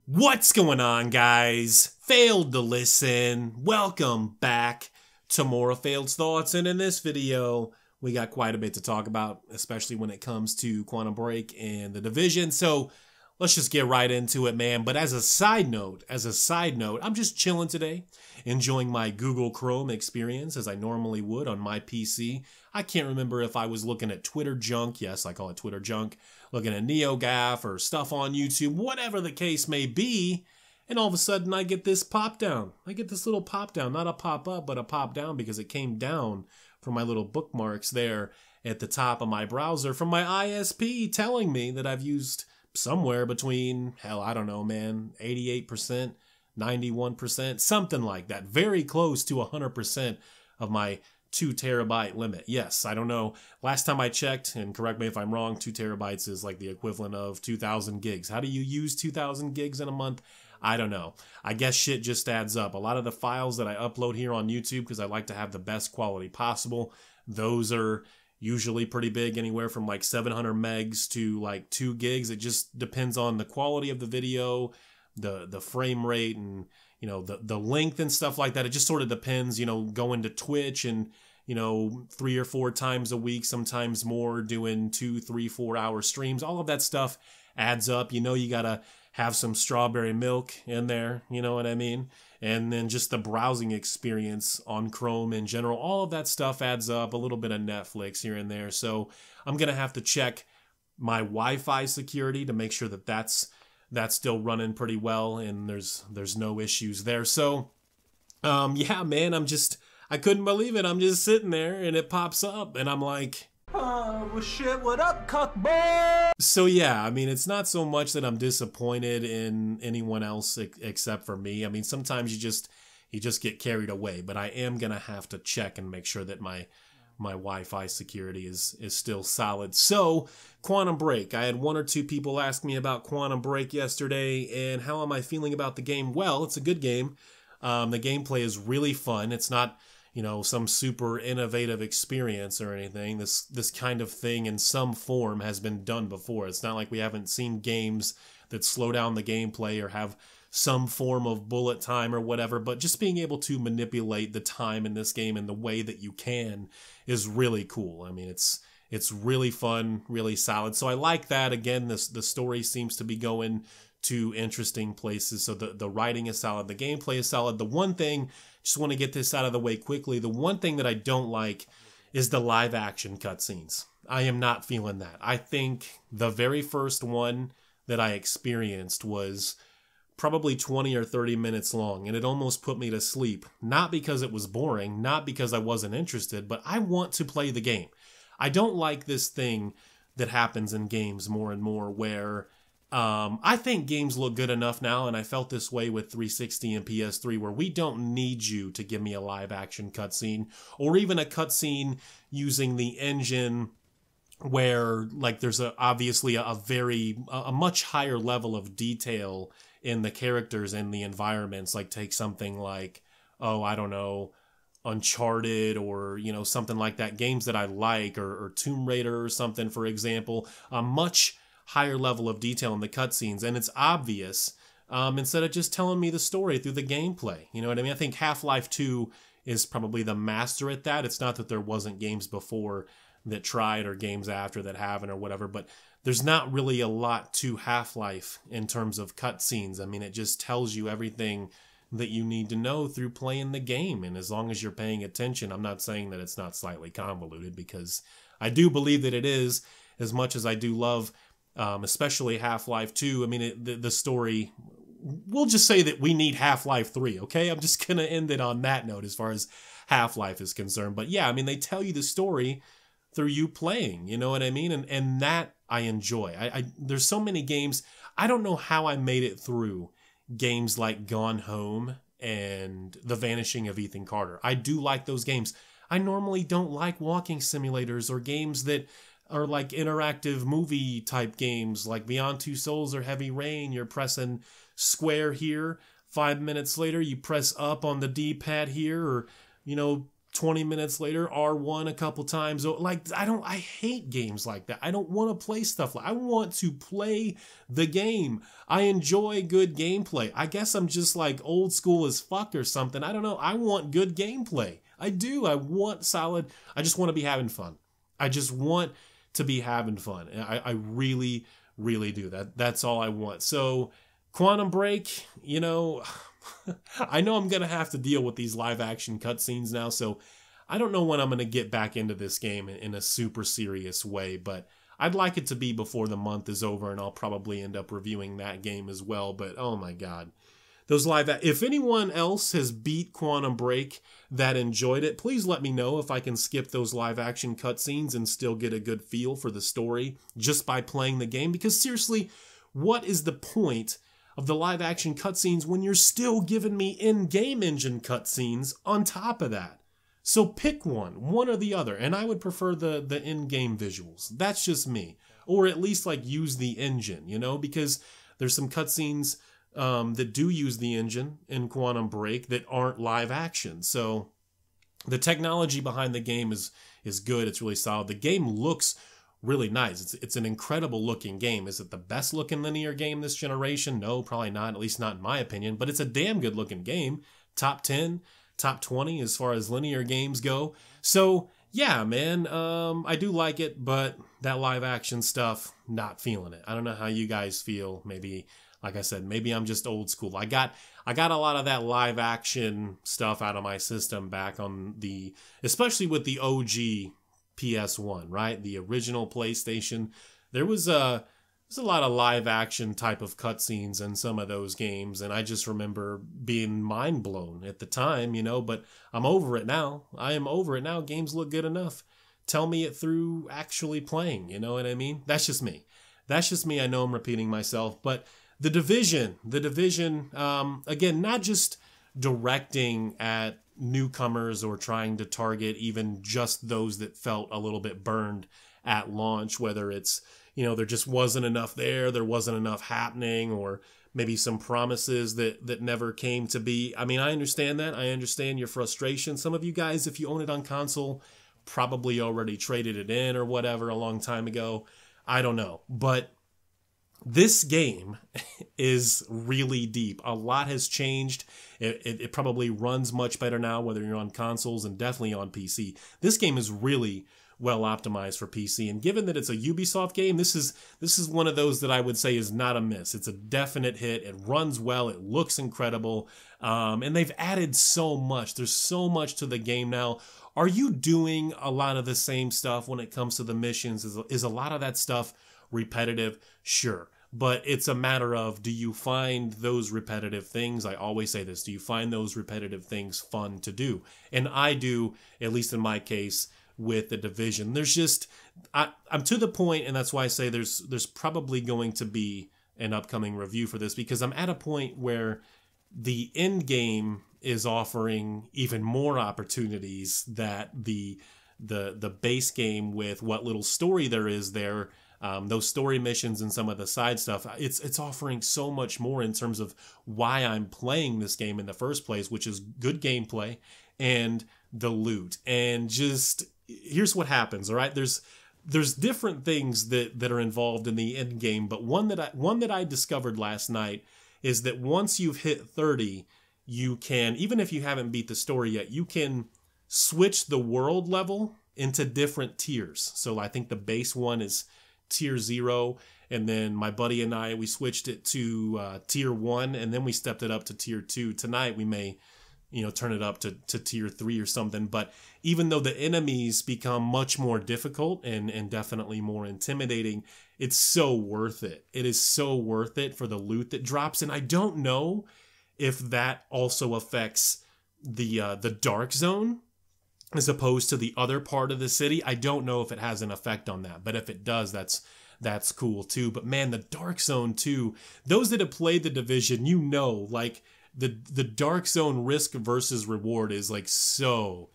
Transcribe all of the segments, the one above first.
What's going on, guys? Failed to listen. Welcome back to more of Failed's Thoughts, and in this video we got quite a bit to talk about, especially when it comes to Quantum Break and The Division. So let's just get right into it, man. But as a side note, I'm just chilling today, enjoying my Google Chrome experience as I normally would on my PC. I can't remember if I was looking at Twitter junk. Yes, I call it Twitter junk. Looking at NeoGAF or stuff on YouTube, whatever the case may be. And all of a sudden I get this pop down. I get this little pop down, not a pop up, but a pop down because it came down from my little bookmarks there at the top of my browser from my ISP telling me that I've used somewhere between, hell, I don't know, man, 88%, 91%, something like that. Very close to 100% of my 2 terabyte limit. Yes, I don't know. Last time I checked, and correct me if I'm wrong, 2 terabytes is like the equivalent of 2,000 gigs. How do you use 2,000 gigs in a month? I don't know. I guess shit just adds up. A lot of the files that I upload here on YouTube, because I like to have the best quality possible, those are usually pretty big, anywhere from like 700 megs to like 2 gigs. It just depends on the quality of the video, the frame rate, and you know, the length and stuff like that. It just sort of depends, you know, going to Twitch and, you know, 3 or 4 times a week, sometimes more, doing 2, 3, 4 hour streams. All of that stuff adds up. You know, you gotta have some strawberry milk in there, you know what I mean? And then just the browsing experience on Chrome in general, all of that stuff adds up, a little bit of Netflix here and there. So I'm gonna have to check my Wi-Fi security to make sure that that's still running pretty well and there's no issues there. So yeah, man, I couldn't believe it. I'm just sitting there and it pops up and I'm like, well, shit, what up, cuckboy? So yeah, I mean, it's not so much that I'm disappointed in anyone else except for me. I mean, sometimes you just get carried away, but I am gonna have to check and make sure that my Wi-Fi security is still solid. So, Quantum Break. I had 1 or 2 people ask me about Quantum Break yesterday, and how am I feeling about the game? Well, it's a good game. The gameplay is really fun. It's not, you know, some super innovative experience or anything. This kind of thing in some form has been done before. It's not like we haven't seen games that slow down the gameplay or have some form of bullet time or whatever, but just being able to manipulate the time in this game in the way that you can is really cool. I mean, it's really fun, really solid. So I like that. Again, the story seems to be going to interesting places. So the writing is solid, the gameplay is solid. The one thing, just want to get this out of the way quickly, the one thing that I don't like is the live action cutscenes. I am not feeling that. I think the very first one that I experienced was probably 20 or 30 minutes long, and it almost put me to sleep. Not because it was boring, not because I wasn't interested, but I want to play the game. I don't like this thing that happens in games more and more where I think games look good enough now, and I felt this way with 360 and PS3, where we don't need you to give me a live action cutscene, or even a cutscene using the engine where like there's obviously a much higher level of detail in the characters and the environments. Like take something like, oh, I don't know, Uncharted or, you know, something like that. Games that I like, or Tomb Raider or something, for example. A much higher level of detail in the cutscenes, and it's obvious instead of just telling me the story through the gameplay. You know what I mean? I think Half-Life 2 is probably the master at that. It's not that there wasn't games before that tried or games after that haven't or whatever, but there's not really a lot to Half-Life in terms of cutscenes. I mean, it just tells you everything that you need to know through playing the game, and as long as you're paying attention. I'm not saying that it's not slightly convoluted, because I do believe that it is, as much as I do love especially Half-Life 2. I mean, the story, we'll just say that we need Half-Life 3, okay? I'm just going to end it on that note as far as Half-Life is concerned. But yeah, I mean, they tell you the story through you playing, you know what I mean? And that I enjoy. There's so many games, I don't know how I made it through games like Gone Home and The Vanishing of Ethan Carter. I do like those games. I normally don't like walking simulators or games that are like interactive movie type games like Beyond Two Souls or Heavy Rain. You're pressing square here, 5 minutes later you press up on the D-pad here, or, you know, 20 minutes later, R1 a couple times. Like, I hate games like that. I don't want to play stuff I want to play the game. I enjoy good gameplay. I guess I'm just like old school as fuck or something. I don't know. I want good gameplay. I do. I want solid. I just want to be having fun. I just want to be having fun. I really, really do. That's all I want. So Quantum Break, you know, I know I'm going to have to deal with these live action cutscenes now, so I don't know when I'm going to get back into this game in a super serious way, but I'd like it to be before the month is over, and I'll probably end up reviewing that game as well. But oh my god, those if anyone else has beat Quantum Break that enjoyed it, please let me know if I can skip those live action cutscenes and still get a good feel for the story just by playing the game, because seriously, what is the point of the live action cutscenes when you're still giving me in-game engine cutscenes on top of that? So pick one or the other, and I would prefer the in-game visuals. That's just me. Or at least like use the engine, you know, because there's some cutscenes that do use the engine in Quantum Break that aren't live action. So the technology behind the game is good. It's really solid. The game looks really nice. It's an incredible looking game. Is it the best looking linear game this generation? No, probably not, at least not in my opinion, but it's a damn good looking game. Top 10, top 20 as far as linear games go. So yeah, man, I do like it, but that live action stuff, not feeling it. I don't know how you guys feel. Maybe, like I said, maybe I'm just old school. I got a lot of that live action stuff out of my system back on especially with the OG PS1, right? The original PlayStation. There was a lot of live action type of cutscenes in some of those games, and I just remember being mind blown at the time, you know, but I'm over it now. I am over it now. Games look good enough. Tell me it through actually playing, you know what I mean? That's just me. I know I'm repeating myself, but The Division, again, not just directing at newcomers or trying to target even just those that felt a little bit burned at launch, whether it's, you know, there just wasn't enough there wasn't enough happening, or maybe some promises that never came to be. I mean, I understand that. I understand your frustration. Some of you guys, if you own it on console, probably already traded it in or whatever a long time ago. I don't know. But this game is really deep. A lot has changed. It probably runs much better now, whether you're on consoles and definitely on PC. This game is really well optimized for PC, and given that it's a Ubisoft game, this is one of those that I would say is not a miss. It's a definite hit. It runs well. It looks incredible, and they've added so much. There's so much to the game now. Are you doing a lot of the same stuff when it comes to the missions? Is a lot of that stuff repetitive? Sure. But it's a matter of, do you find those repetitive things? I always say this. Do you find those repetitive things fun to do? And I do, at least in my case, with The Division. There's just, I'm to the point, and that's why I say there's probably going to be an upcoming review for this, because I'm at a point where the end game is offering even more opportunities that the base game, with what little story there is there, those story missions and some of the side stuff, it's offering so much more in terms of why I'm playing this game in the first place, which is good gameplay and the loot. And just, here's what happens, all right? There's different things that are involved in the end game, but one that I discovered last night is that once you've hit 30, you can, even if you haven't beat the story yet, you can switch the world level into different tiers. So I think the base one is tier 0, and then my buddy and I, we switched it to tier 1, and then we stepped it up to tier 2. Tonight we may, turn it up to tier 3 or something. But even though the enemies become much more difficult and definitely more intimidating, it's so worth it. It is so worth it for the loot that drops. And I don't know if that also affects the dark zone as opposed to the other part of the city. I don't know if it has an effect on that, but if it does, that's cool too. But man, the dark zone too, those that have played The Division, like the dark zone risk versus reward is like so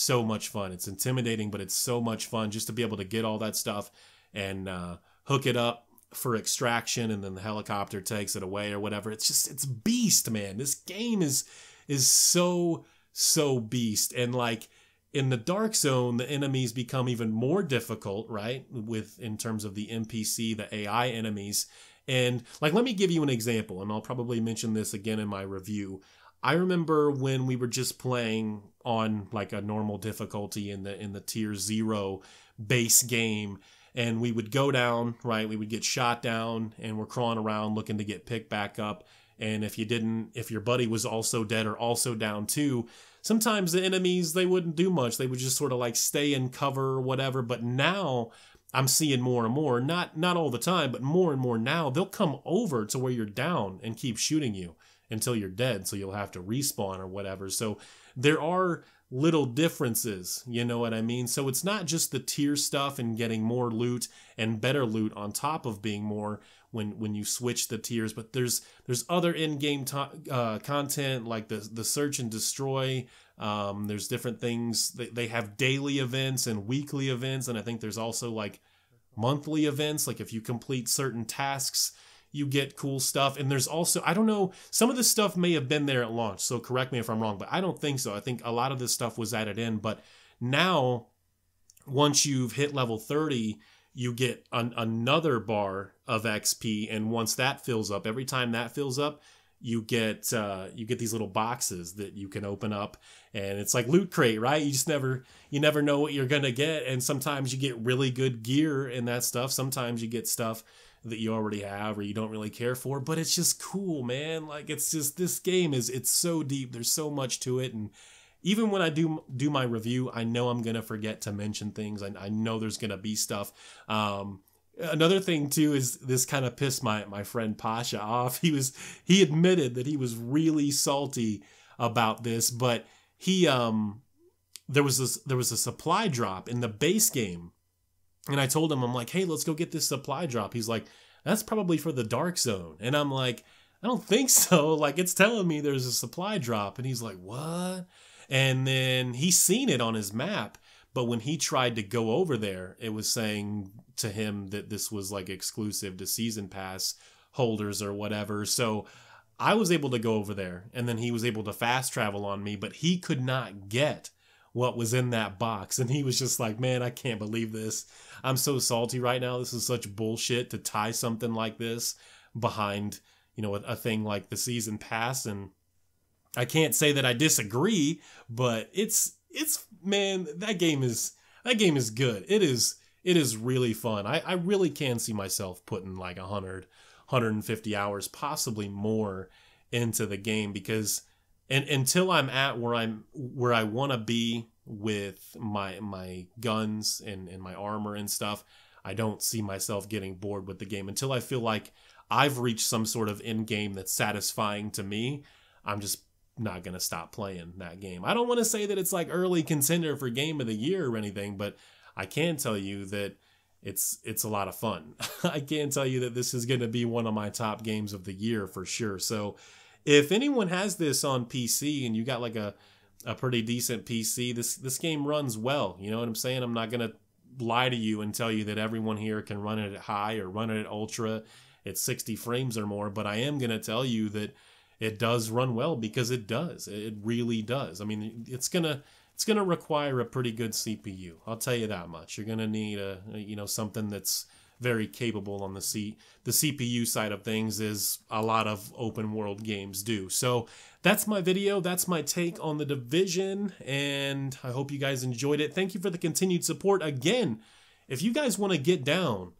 much fun. It's intimidating, but it's so much fun just to be able to get all that stuff and hook it up for extraction, and then the helicopter takes it away or whatever. It's beast, man. This game is so beast. And like, In the Dark Zone, the enemies become even more difficult, right? In terms of the NPC, the AI enemies. And like, let me give you an example, and I'll probably mention this again in my review. I remember when we were just playing on like a normal difficulty in the tier 0 base game, and we would go down, right? We would get shot down, and we're crawling around looking to get picked back up. And if your buddy was also dead or also down too, sometimes the enemies, they wouldn't do much. They would just sort of like stay in cover or whatever. But now I'm seeing more and more, not all the time, but more and more now, they'll come over to where you're down and keep shooting you until you're dead. So you'll have to respawn or whatever. So there are little differences, you know what I mean? So it's not just the tier stuff and getting more loot and better loot on top of being more when you switch the tiers, but there's other in-game content like the search and destroy. There's different things. They have daily events and weekly events, and I think there's also like monthly events. Like if you complete certain tasks, you get cool stuff. And there's also, I don't know, some of this stuff may have been there at launch, so correct me if I'm wrong, but I don't think so. I think a lot of this stuff was added in, but now once you've hit level 30, you get another bar of XP, and once that fills up, every time that fills up, you get these little boxes that you can open up, and it's like Loot Crate, right? You never know what you're gonna get, and sometimes you get really good gear and that stuff. Sometimes you get stuff that you already have or you don't really care for, but it's just cool, man. Like, it's just, this game it's so deep. There's so much to it, and even when I do my review, I know I'm gonna forget to mention things. I know there's gonna be stuff. Another thing too is this kind of pissed my friend Pasha off. He admitted that he was really salty about this, but there was a supply drop in the base game, and I told him, I'm like, hey, let's go get this supply drop. He's like, that's probably for the Dark Zone, and I'm like, I don't think so. Like, it's telling me there's a supply drop, and he's like, what? And then he's seen it on his map, but when he tried to go over there, it was saying to him that this was like exclusive to season pass holders or whatever. So I was able to go over there, and then he was able to fast travel on me, but he could not get what was in that box. And he was just like, man, I can't believe this. I'm so salty right now. This is such bullshit to tie something like this behind, you know, a thing like the season pass. And I can't say that I disagree, but it's man, that game is good. It is really fun. I really can see myself putting like 150 hours, possibly more, into the game, because until I'm at where I want to be with my guns and my armor and stuff, I don't see myself getting bored with the game. Until I feel like I've reached some sort of end game that's satisfying to me, I'm just not gonna stop playing that game. I don't want to say that it's like early contender for game of the year or anything, but I can tell you that it's a lot of fun. I can tell you that this is going to be one of my top games of the year for sure. So if anyone has this on PC and you got like a pretty decent PC, this game runs well. You know what I'm saying? I'm not going to lie to you and tell you that everyone here can run it at high or run it at ultra at 60 frames or more, but I am going to tell you that it does run well, because it does. It really does. I mean, it's gonna require a pretty good CPU. I'll tell you that much. You're gonna need something that's very capable on the CPU side of things, as a lot of open world games do. So that's my video. That's my take on The Division, and I hope you guys enjoyed it. Thank you for the continued support. Again, if you guys want to get down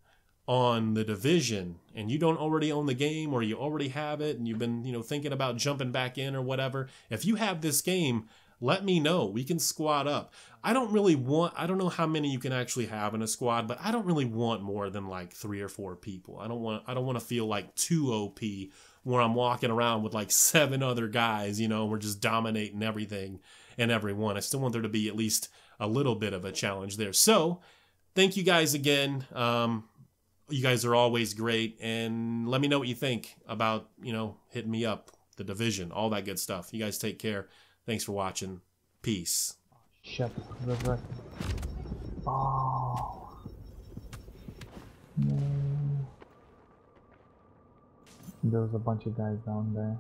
on The Division and you don't already own the game, or you already have it and you've been thinking about jumping back in or whatever, if you have this game, let me know. We can squad up. I don't know how many you can actually have in a squad, but I don't really want more than like 3 or 4 people. I don't want to feel like too OP where I'm walking around with like 7 other guys, we're just dominating everything and everyone. I still want there to be at least a little bit of a challenge there. So thank you guys again. You guys are always great, and let me know what you think about, hitting me up, The Division, all that good stuff. You guys take care. Thanks for watching. Peace. Shut the Oh. No. There was a bunch of guys down there.